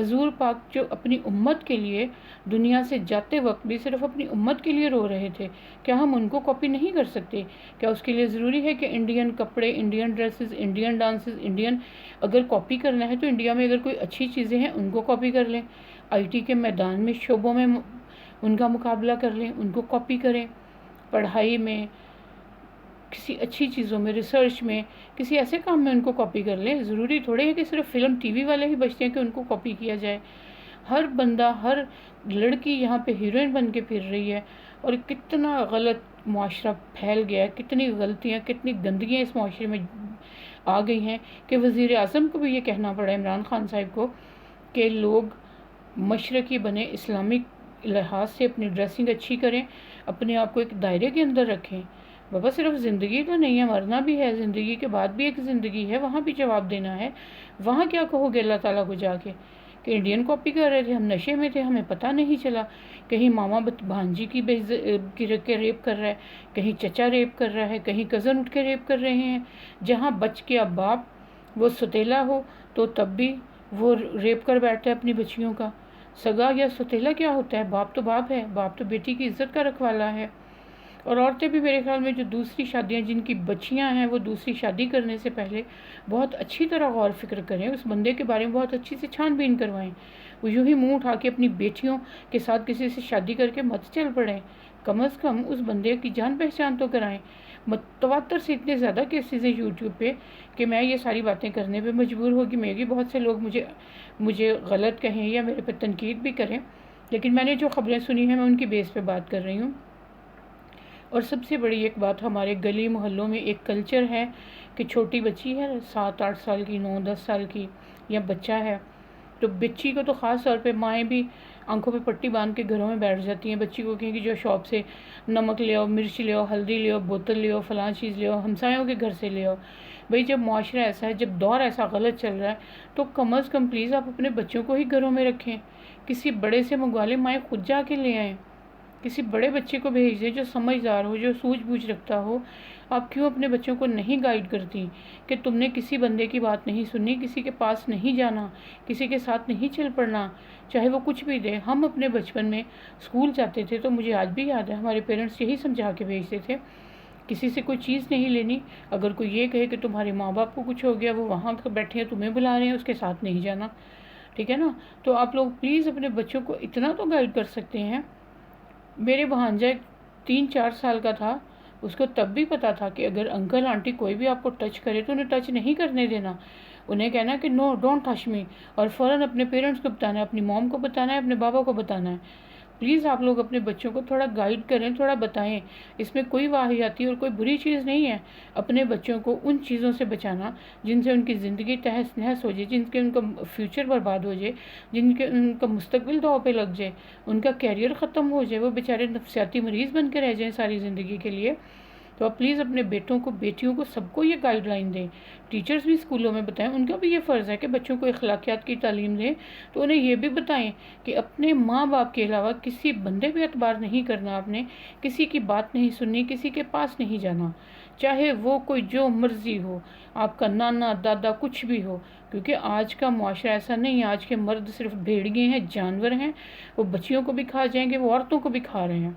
حضور پاک جو اپنی امت کے لیے دنیا سے جاتے وقت بھی صرف اپنی امت کے لیے رو رہے تھے، کیا ہم ان کو کاپی نہیں کر سکتے؟ کیا اس کے لیے ضروری ہے کہ انڈین کپڑے، انڈین ڈریسز، انڈین ڈانسز، اگر کاپی کرنا ہے تو انڈیا میں اگر کوئی اچھی چیزیں ہیں ان کو کاپی کر لیں، آئی ٹی کے میدان میں شعبوں میں ان کا مقابلہ کر لیں، ان کو کاپی کریں، پڑھائی میں، کسی اچھی چیزوں میں، ریسرچ میں، کسی ایسے کام میں ان کو کاپی کر لیں۔ ضروری تھوڑے ہے کہ صرف فلم ٹی وی والے ہی بچتے ہیں کہ ان کو کاپی کیا جائے۔ ہر بندہ، ہر لڑکی یہاں پہ ہیروئن بن کے پھر رہی ہے، اور کتنا غلط معاشرہ پھیل گیا ہے، کتنی غلطیاں، کتنی گندگیاں اس معاشرے میں آ گئی ہیں کہ وزیر اعظم کو بھی یہ کہنا پڑا عمران خان صاحب کو کہ لوگ مشرقی بنے، اسلامک لحاظ سے اپنی ڈریسنگ اچھی کریں، اپنے آپ کو ایک دائرے کے اندر رکھیں۔ بابا صرف زندگی تو نہیں ہے، مرنا بھی ہے، زندگی کے بعد بھی ایک زندگی ہے، وہاں بھی جواب دینا ہے۔ وہاں کیا کہو گے اللہ تعالیٰ کو جا کے کہ انڈین کاپی کر رہے تھے، ہم نشے میں تھے، ہمیں پتہ نہیں چلا، کہیں ماما بھانجی کی ریپ کر رہا ہے، کہیں چچا ریپ کر رہا ہے، کہیں کزن اٹھ کے ریپ کر رہے ہیں۔ جہاں بچ کے اب باپ وہ ستیلا ہو تو تب بھی وہ ریپ کر بیٹھتا ہے اپنی بچیوں کا۔ سگا یا ستیلا کیا ہوتا ہے؟ باپ تو باپ ہے، باپ تو بیٹی کی عزت کا رکھوالا ہے۔ اور عورتیں بھی میرے خیال میں جو دوسری شادیاں، جن کی بچیاں ہیں، وہ دوسری شادی کرنے سے پہلے بہت اچھی طرح غور فکر کریں، اس بندے کے بارے میں بہت اچھی سے چھان بین کروائیں۔ وہ یوں ہی منہ اٹھا کے اپنی بیٹیوں کے ساتھ کسی سے شادی کر کے مت چل پڑیں، کم از کم اس بندے کی جان پہچان تو کرائیں۔ تواتر سے اتنے زیادہ کیسز ہیں یوٹیوب پہ کہ میں یہ ساری باتیں کرنے پہ مجبور ہوگی، میری بہت سے لوگ مجھے غلط کہیں یا میرے پہ تنقید بھی کریں، لیکن میں نے جو خبریں سنی ہیں میں ان کی بیس پہ بات کر رہی ہوں۔ اور سب سے بڑی ایک بات، ہمارے گلی محلوں میں ایک کلچر ہے کہ چھوٹی بچی ہے 7-8 سال کی، 9-10 سال کی، یا بچہ ہے تو بچی کو تو خاص طور پہ مائیں بھی آنکھوں پہ پٹی باندھ کے گھروں میں بیٹھ جاتی ہیں، بچی کو کہیں کہ جو شاپ سے نمک لے آؤ، مرچ لے آؤ، ہلدی لے آؤ، بوتل لے آؤ، فلاں چیز لے آؤ، ہمسایوں کے گھر سے لے آؤ۔ بھئی جب معاشرہ ایسا ہے، جب دور ایسا غلط چل رہا ہے تو کم از کم پلیز آپ اپنے بچوں کو ہی گھروں میں رکھیں، کسی بڑے سے منگوا لیں، مائیں خود جا کے لے آئیں، کسی بڑے بچے کو بھیج دیں جو سمجھدار ہو، جو سوجھ بوجھ رکھتا ہو۔ آپ کیوں اپنے بچوں کو نہیں گائیڈ کرتی کہ تم نے کسی بندے کی بات نہیں سننی، کسی کے پاس نہیں جانا، کسی کے ساتھ نہیں چل پڑنا، چاہے وہ کچھ بھی دے۔ ہم اپنے بچپن میں اسکول جاتے تھے تو مجھے آج بھی یاد ہے ہمارے پیرنٹس یہی سمجھا کے بھیجتے تھے، کسی سے کوئی چیز نہیں لینی، اگر کوئی یہ کہے کہ تمہارے ماں باپ کو کچھ ہو گیا، وہ وہاں بیٹھے ہیں تمہیں بلا رہے ہیں، اس کے ساتھ نہیں جانا، ٹھیک ہے نا؟ تو آپ لوگ پلیز اپنے بچوں کو اتنا تو گائیڈ کر سکتے ہیں۔ میرے بھانجا 3-4 سال کا تھا، اس کو تب بھی پتا تھا کہ اگر انکل آنٹی کوئی بھی آپ کو ٹچ کرے تو انہیں ٹچ نہیں کرنے دینا، انہیں کہنا کہ نو ڈونٹ ٹچ می، اور فوراً اپنے پیرنٹس کو بتانا ہے، اپنی موم کو بتانا ہے، اپنے بابا کو بتانا ہے۔ پلیز آپ لوگ اپنے بچوں کو تھوڑا گائیڈ کریں، تھوڑا بتائیں، اس میں کوئی واہیاتی اور کوئی بری چیز نہیں ہے۔ اپنے بچوں کو ان چیزوں سے بچانا جن سے ان کی زندگی تہس نہس ہو جائے، جن کے ان کا فیوچر برباد ہو جائے، ان کا مستقبل داؤ پہ لگ جائے، ان کا کیریئر ختم ہو جائے، وہ بیچارے نفسیاتی مریض بن کے رہ جائیں ساری زندگی کے لیے۔ تو آپ پلیز اپنے بیٹوں کو، بیٹیوں کو، سب کو یہ گائیڈ لائن دیں، ٹیچرز بھی اسکولوں میں بتائیں، ان کا بھی یہ فرض ہے کہ بچوں کو اخلاقیات کی تعلیم دیں، تو انہیں یہ بھی بتائیں کہ اپنے ماں باپ کے علاوہ کسی بندے پہ اعتبار نہیں کرنا، آپ نے کسی کی بات نہیں سننی، کسی کے پاس نہیں جانا، چاہے وہ کوئی جو مرضی ہو، آپ کا نانا دادا کچھ بھی ہو، کیونکہ آج کا معاشرہ ایسا نہیں ہے، آج کے مرد صرف بھیڑیے ہیں، جانور ہیں، وہ بچیوں کو بھی کھا جائیں گے، وہ عورتوں کو بھی کھا رہے ہیں۔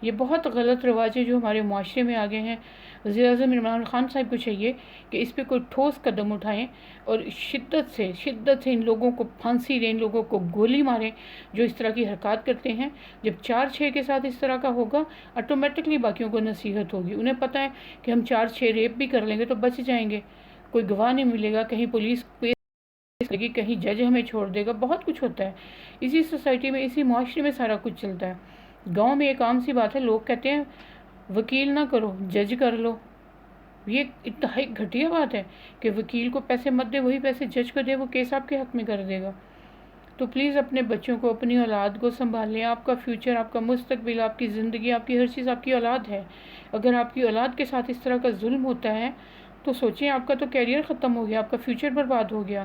یہ بہت غلط رواج ہے جو ہمارے معاشرے میں آگے ہیں۔ وزیر اعظم عمران خان صاحب کو چاہیے کہ اس پہ کوئی ٹھوس قدم اٹھائیں اور شدت سے ان لوگوں کو پھانسی دیں، ان لوگوں کو گولی ماریں جو اس طرح کی حرکات کرتے ہیں۔ جب 4-6 کے ساتھ اس طرح کا ہوگا، آٹومیٹکلی باقیوں کو نصیحت ہوگی، انہیں پتہ ہے کہ ہم 4-6 ریپ بھی کر لیں گے تو بچ جائیں گے، کوئی گواہ نہیں ملے گا، کہیں پولیس لگی، کہیں جج ہمیں چھوڑ دے گا، بہت کچھ ہوتا ہے اسی سوسائٹی میں، اسی معاشرے میں سارا کچھ چلتا ہے۔ گاؤں میں ایک عام سی بات ہے، لوگ کہتے ہیں وکیل نہ کرو، جج کر لو۔ یہ انتہائی گھٹیا بات ہے کہ وکیل کو پیسے مت دے، وہی پیسے جج کو دے، وہ کیس آپ کے حق میں کر دے گا۔ تو پلیز اپنے بچوں کو، اپنی اولاد کو سنبھال لیں، آپ کا فیوچر، آپ کا مستقبل، آپ کی زندگی، آپ کی ہر چیز آپ کی اولاد ہے۔ اگر آپ کی اولاد کے ساتھ اس طرح کا ظلم ہوتا ہے تو سوچیں، آپ کا تو کیریئر ختم ہو گیا، آپ کا فیوچر برباد ہو گیا۔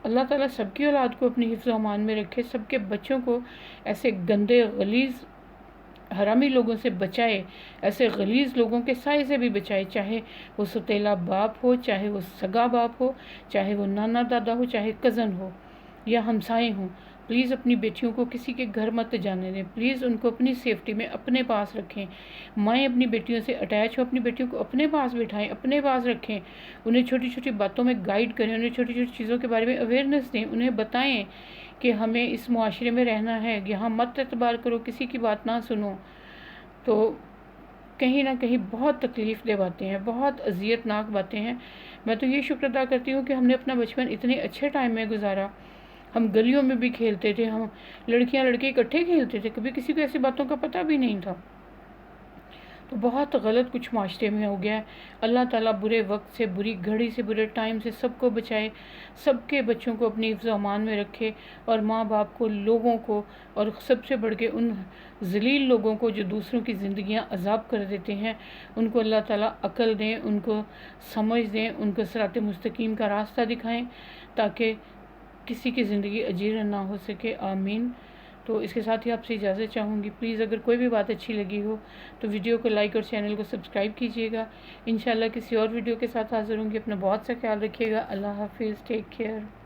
اللہ تعالیٰ سب کی اولاد کو اپنی حفظ و امان میں رکھے، سب کے بچوں کو ایسے گندے غلیظ حرامی لوگوں سے بچائے، ایسے غلیظ لوگوں کے سائے سے بھی بچائے، چاہے وہ ستیلا باپ ہو، چاہے وہ سگا باپ ہو، چاہے وہ نانا دادا ہو، چاہے کزن ہو۔ یا ہمسائے ہوں، پلیز اپنی بیٹیوں کو کسی کے گھر مت جانے دیں، پلیز ان کو اپنی سیفٹی میں اپنے پاس رکھیں۔ مائیں اپنی بیٹیوں سے اٹیچ ہو، اپنی بیٹیوں کو اپنے پاس بٹھائیں، اپنے پاس رکھیں، انہیں چھوٹی چھوٹی باتوں میں گائیڈ کریں، انہیں چھوٹی چھوٹی چیزوں کے بارے میں اویئرنیس دیں، انہیں بتائیں کہ ہمیں اس معاشرے میں رہنا ہے، یہاں مت اعتبار کرو، کسی کی بات نہ سنو۔ تو کہیں نہ کہیں بہت تکلیف دہ باتیں ہیں، بہت اذیت ناک باتیں ہیں۔ میں تو یہ شکر ادا کرتی ہوں کہ ہم نے اپنا بچپن اتنے اچھے ٹائم میں گزارا، ہم گلیوں میں بھی کھیلتے تھے، ہم لڑکیاں لڑکے اکٹھے کھیلتے تھے، کبھی کسی کو ایسی باتوں کا پتہ بھی نہیں تھا۔ تو بہت غلط کچھ معاشرے میں ہو گیا ہے۔ اللہ تعالیٰ برے وقت سے، بری گھڑی سے، برے ٹائم سے سب کو بچائے، سب کے بچوں کو اپنی حفظ و امان میں رکھے، اور ماں باپ کو، لوگوں کو، اور سب سے بڑھ کے ان ذلیل لوگوں کو جو دوسروں کی زندگیاں عذاب کر دیتے ہیں، ان کو اللہ تعالیٰ عقل دیں، ان کو سمجھ دیں، ان کو صراط مستقیم کا راستہ دکھائیں، تاکہ کسی کی زندگی اجیرن نہ ہو سکے۔ آمین۔ تو اس کے ساتھ ہی آپ سے اجازت چاہوں گی۔ پلیز اگر کوئی بھی بات اچھی لگی ہو تو ویڈیو کو لائک اور چینل کو سبسکرائب کیجیے گا۔ انشاءاللہ کسی اور ویڈیو کے ساتھ حاضر ہوں گی۔ اپنا بہت سا خیال رکھیے گا۔ اللہ حافظ۔ Take care.